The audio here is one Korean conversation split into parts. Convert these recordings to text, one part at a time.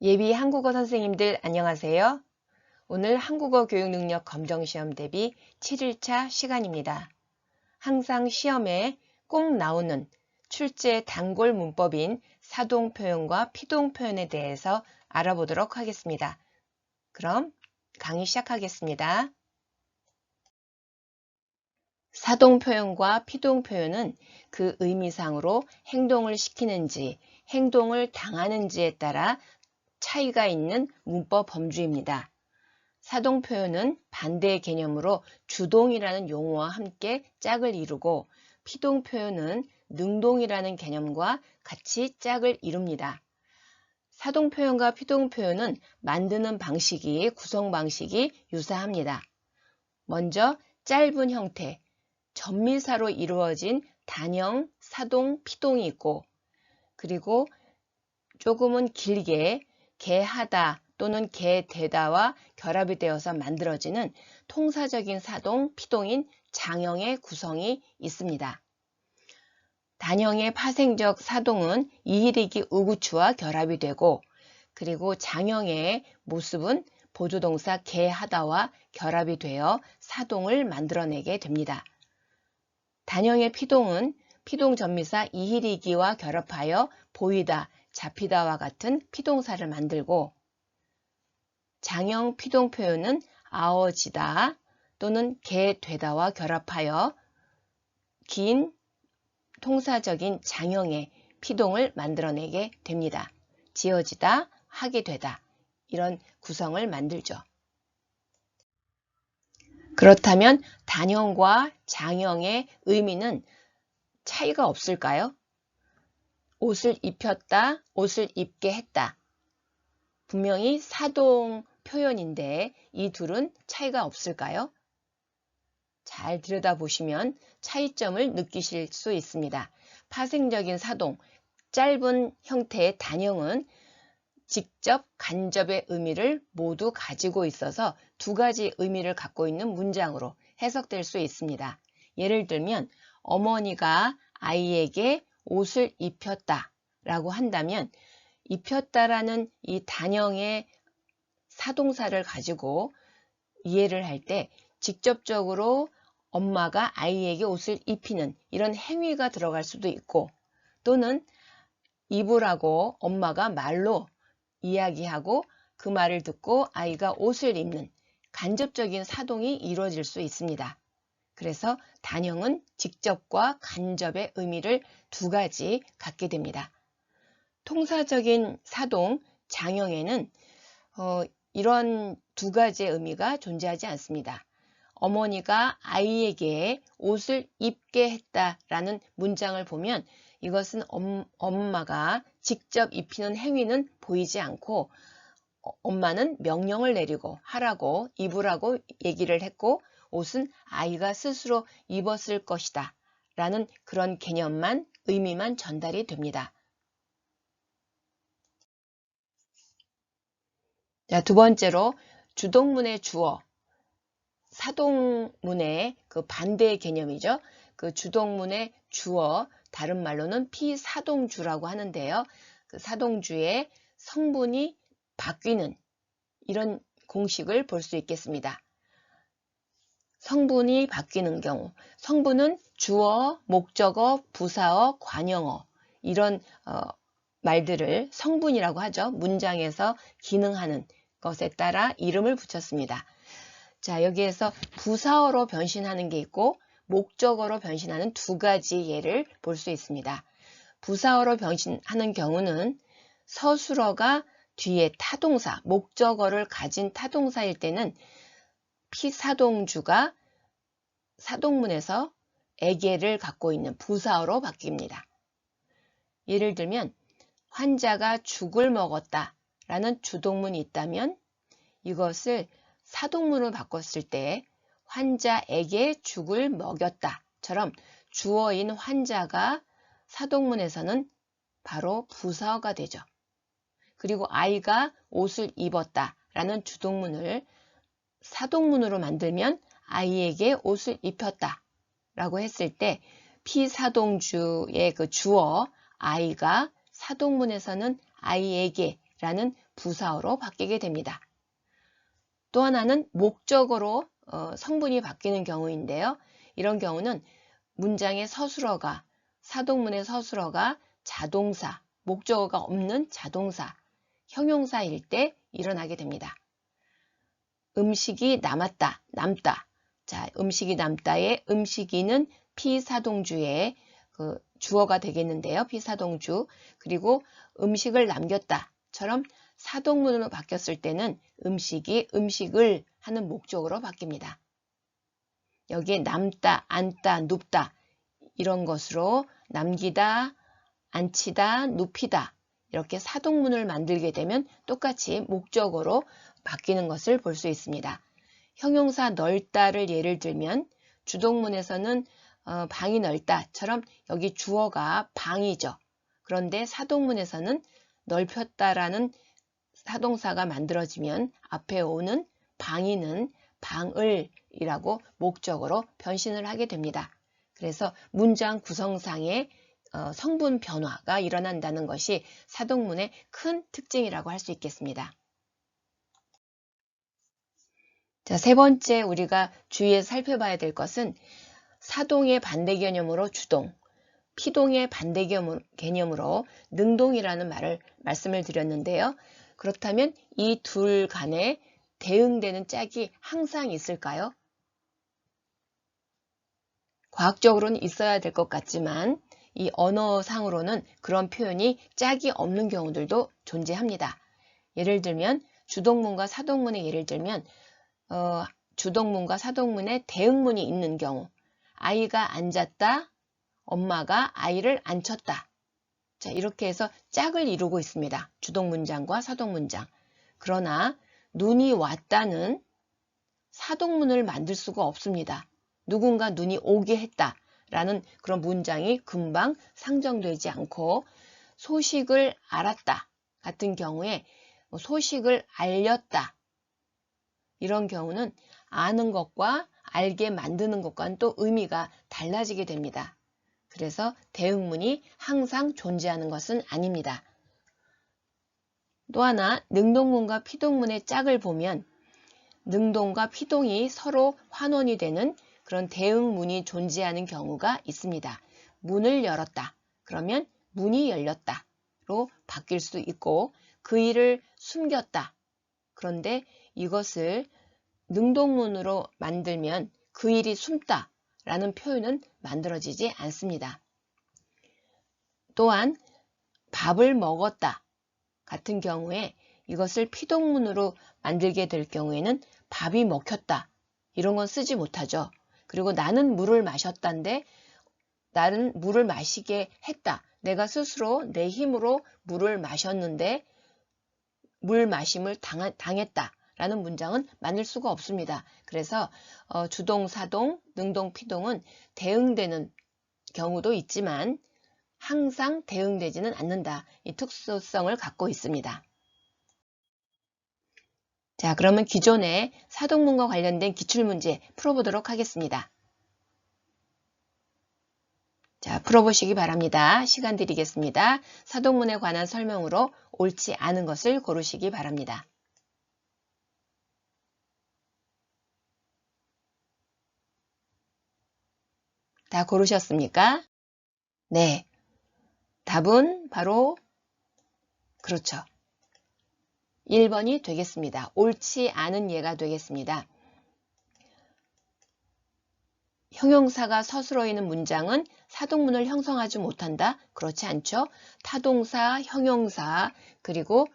예비 한국어 선생님들 안녕하세요. 오늘 한국어 교육 능력 검정시험 대비 7일차 시간입니다. 항상 시험에 꼭 나오는 출제 단골 문법인 사동 표현과 피동 표현에 대해서 알아보도록 하겠습니다. 그럼 강의 시작하겠습니다. 사동 표현과 피동 표현은 그 의미상으로 행동을 시키는지 행동을 당하는지에 따라 차이가 있는 문법 범주입니다. 사동 표현은 반대의 개념으로 주동이라는 용어와 함께 짝을 이루고 피동 표현은 능동이라는 개념과 같이 짝을 이룹니다. 사동 표현과 피동 표현은 만드는 방식이 구성 방식이 유사합니다. 먼저 짧은 형태, 접미사로 이루어진 단형, 사동, 피동이 있고 그리고 조금은 길게 개하다 또는 개되다와 결합이 되어서 만들어지는 통사적인 사동, 피동인 장형의 구성이 있습니다. 단형의 파생적 사동은 이히리기 우구추와 결합이 되고 그리고 장형의 모습은 보조동사 개하다와 결합이 되어 사동을 만들어내게 됩니다. 단형의 피동은 피동 전미사 이히리기와 결합하여 보이다, 잡히다와 같은 피동사를 만들고 장형 피동 표현은 아어지다 또는 개되다와 결합하여 긴 통사적인 장형의 피동을 만들어내게 됩니다. 지어지다, 하게 되다 이런 구성을 만들죠. 그렇다면 단형과 장형의 의미는 차이가 없을까요? 옷을 입혔다, 옷을 입게 했다. 분명히 사동 표현인데 이 둘은 차이가 없을까요? 잘 들여다보시면 차이점을 느끼실 수 있습니다. 파생적인 사동, 짧은 형태의 단형은 직접, 간접의 의미를 모두 가지고 있어서 두 가지 의미를 갖고 있는 문장으로 해석될 수 있습니다. 예를 들면 어머니가 아이에게 옷을 입혔다 라고 한다면 입혔다라는 이 단형의 사동사를 가지고 이해를 할 때 직접적으로 엄마가 아이에게 옷을 입히는 이런 행위가 들어갈 수도 있고 또는 입으라고 엄마가 말로 이야기하고 그 말을 듣고 아이가 옷을 입는 간접적인 사동이 이루어질 수 있습니다. 그래서 단형은 직접과 간접의 의미를 두 가지 갖게 됩니다. 통사적인 사동, 장형에는 이런 두 가지의 의미가 존재하지 않습니다. 어머니가 아이에게 옷을 입게 했다라는 문장을 보면 이것은 엄마가 직접 입히는 행위는 보이지 않고 엄마는 명령을 내리고 하라고 입으라고 얘기를 했고 옷은 아이가 스스로 입었을 것이다 라는 그런 개념만 의미만 전달이 됩니다. 자, 두 번째로 주동문의 주어, 사동문의 그 반대의 개념이죠. 그 주동문의 주어, 다른 말로는 피사동주라고 하는데요. 그 사동주의 성분이 바뀌는 이런 공식을 볼 수 있겠습니다. 성분이 바뀌는 경우, 성분은 주어, 목적어, 부사어, 관형어 이런 말들을 성분이라고 하죠. 문장에서 기능하는 것에 따라 이름을 붙였습니다. 자, 여기에서 부사어로 변신하는 게 있고 목적어로 변신하는 두 가지 예를 볼 수 있습니다. 부사어로 변신하는 경우는 서술어가 뒤에 타동사, 목적어를 가진 타동사일 때는 피사동주가 사동문에서 애계를 갖고 있는 부사어로 바뀝니다. 예를 들면 환자가 죽을 먹었다 라는 주동문이 있다면 이것을 사동문으로 바꿨을 때 환자에게 죽을 먹였다처럼 주어인 환자가 사동문에서는 바로 부사어가 되죠. 그리고 아이가 옷을 입었다 라는 주동문을 사동문으로 만들면 아이에게 옷을 입혔다 라고 했을 때 피사동주의 그 주어 아이가 사동문에서는 아이에게 라는 부사어로 바뀌게 됩니다. 또 하나는 목적어로 성분이 바뀌는 경우인데요. 이런 경우는 문장의 서술어가, 사동문의 서술어가 자동사, 목적어가 없는 자동사, 형용사일 때 일어나게 됩니다. 음식이 남았다, 남다. 자, 음식이 남다의 음식이는 피사동주의 주어가 되겠는데요. 피사동주. 그리고 음식을 남겼다처럼 사동문으로 바뀌었을 때는 음식이 음식을 하는 목적으로 바뀝니다. 여기에 남다, 앉다, 눕다 이런 것으로 남기다, 앉히다, 눕히다 이렇게 사동문을 만들게 되면 똑같이 목적어로 바뀌는 것을 볼 수 있습니다. 형용사 넓다를 예를 들면 주동문에서는 방이 넓다처럼 여기 주어가 방이죠. 그런데 사동문에서는 넓혔다라는 사동사가 만들어지면 앞에 오는 방이는 방을이라고 목적어로 변신을 하게 됩니다. 그래서 문장 구성상의 성분 변화가 일어난다는 것이 사동문의 큰 특징이라고 할 수 있겠습니다. 자, 세 번째 우리가 주의해서 살펴봐야 될 것은 사동의 반대 개념으로 주동, 피동의 반대 개념으로 능동이라는 말씀을 드렸는데요. 그렇다면 이 둘 간에 대응되는 짝이 항상 있을까요? 과학적으로는 있어야 될 것 같지만 이 언어상으로는 그런 표현이 짝이 없는 경우들도 존재합니다. 예를 들면 주동문과 사동문의 예를 들면 주동문과 사동문의 대응문이 있는 경우 아이가 앉았다, 엄마가 아이를 앉혔다. 자, 이렇게 해서 짝을 이루고 있습니다. 주동문장과 사동문장. 그러나 눈이 왔다는 사동문을 만들 수가 없습니다. 누군가 눈이 오게 했다라는 그런 문장이 금방 상정되지 않고 소식을 알았다 같은 경우에 소식을 알렸다 이런 경우는 아는 것과 알게 만드는 것과는 또 의미가 달라지게 됩니다. 그래서 대응문이 항상 존재하는 것은 아닙니다. 또 하나 능동문과 피동문의 짝을 보면 능동과 피동이 서로 환원이 되는 그런 대응문이 존재하는 경우가 있습니다. 문을 열었다. 그러면 문이 열렸다로 바뀔 수 있고 그 일을 숨겼다. 그런데 이것을 능동문으로 만들면 그 일이 숨다 라는 표현은 만들어지지 않습니다. 또한 밥을 먹었다 같은 경우에 이것을 피동문으로 만들게 될 경우에는 밥이 먹혔다 이런 건 쓰지 못하죠. 그리고 나는 물을 마셨다인데 나는 물을 마시게 했다. 내가 스스로 내 힘으로 물을 마셨는데 물 마심을 당했다. 라는 문장은 만들 수가 없습니다. 그래서 주동, 사동, 능동, 피동은 대응되는 경우도 있지만 항상 대응되지는 않는다. 이 특수성을 갖고 있습니다. 자, 그러면 기존의 사동문과 관련된 기출문제 풀어보도록 하겠습니다. 자, 풀어보시기 바랍니다. 시간 드리겠습니다. 사동문에 관한 설명으로 옳지 않은 것을 고르시기 바랍니다. 다 고르셨습니까? 네. 답은 바로 그렇죠. 1번이 되겠습니다. 옳지 않은 예가 되겠습니다. 형용사가 서술어 있는 문장은 사동문을 형성하지 못한다? 그렇지 않죠. 타동사, 형용사, 그리고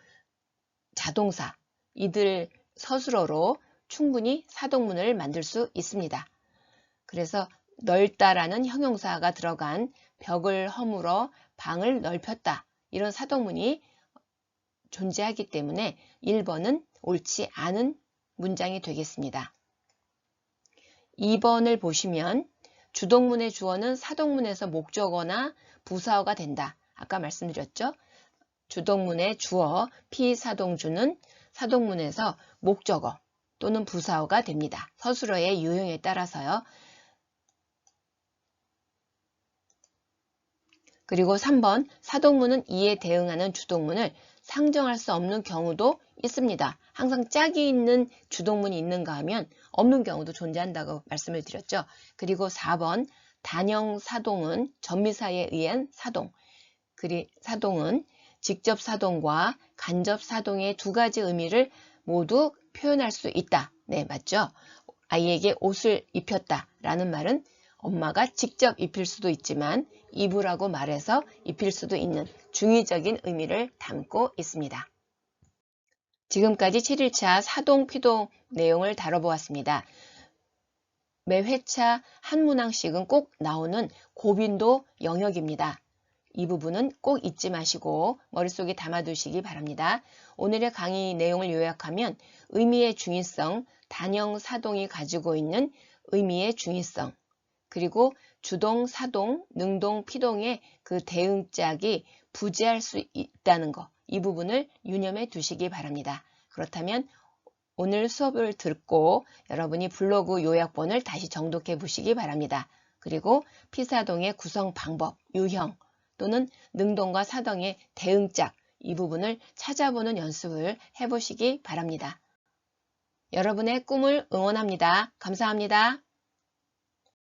자동사 이들 서술어로 충분히 사동문을 만들 수 있습니다. 그래서 넓다라는 형용사가 들어간 벽을 허물어 방을 넓혔다. 이런 사동문이 존재하기 때문에 1번은 옳지 않은 문장이 되겠습니다. 2번을 보시면 주동문의 주어는 사동문에서 목적어나 부사어가 된다. 아까 말씀드렸죠? 주동문의 주어, 피사동주는 사동문에서 목적어 또는 부사어가 됩니다. 서술어의 유형에 따라서요. 그리고 3번 사동문은 이에 대응하는 주동문을 상정할 수 없는 경우도 있습니다. 항상 짝이 있는 주동문이 있는가 하면 없는 경우도 존재한다고 말씀을 드렸죠. 그리고 4번 단형 사동은 전미사에 의한 사동. 사동은 직접 사동과 간접 사동의 두 가지 의미를 모두 표현할 수 있다. 네, 맞죠? 아이에게 옷을 입혔다 라는 말은 엄마가 직접 입힐 수도 있지만 입으라고 말해서 입힐 수도 있는 중의적인 의미를 담고 있습니다. 지금까지 7일차 사동, 피동 내용을 다뤄보았습니다. 매 회차 한 문항씩은 꼭 나오는 고빈도 영역입니다. 이 부분은 꼭 잊지 마시고 머릿속에 담아두시기 바랍니다. 오늘의 강의 내용을 요약하면 의미의 중의성, 단형 사동이 가지고 있는 의미의 중의성, 그리고 주동, 사동, 능동, 피동의 그 대응짝이 부재할 수 있다는 것, 이 부분을 유념해 두시기 바랍니다. 그렇다면 오늘 수업을 듣고 여러분이 블로그 요약본을 다시 정독해 보시기 바랍니다. 그리고 피사동의 구성 방법, 유형 또는 능동과 사동의 대응짝, 이 부분을 찾아보는 연습을 해보시기 바랍니다. 여러분의 꿈을 응원합니다. 감사합니다.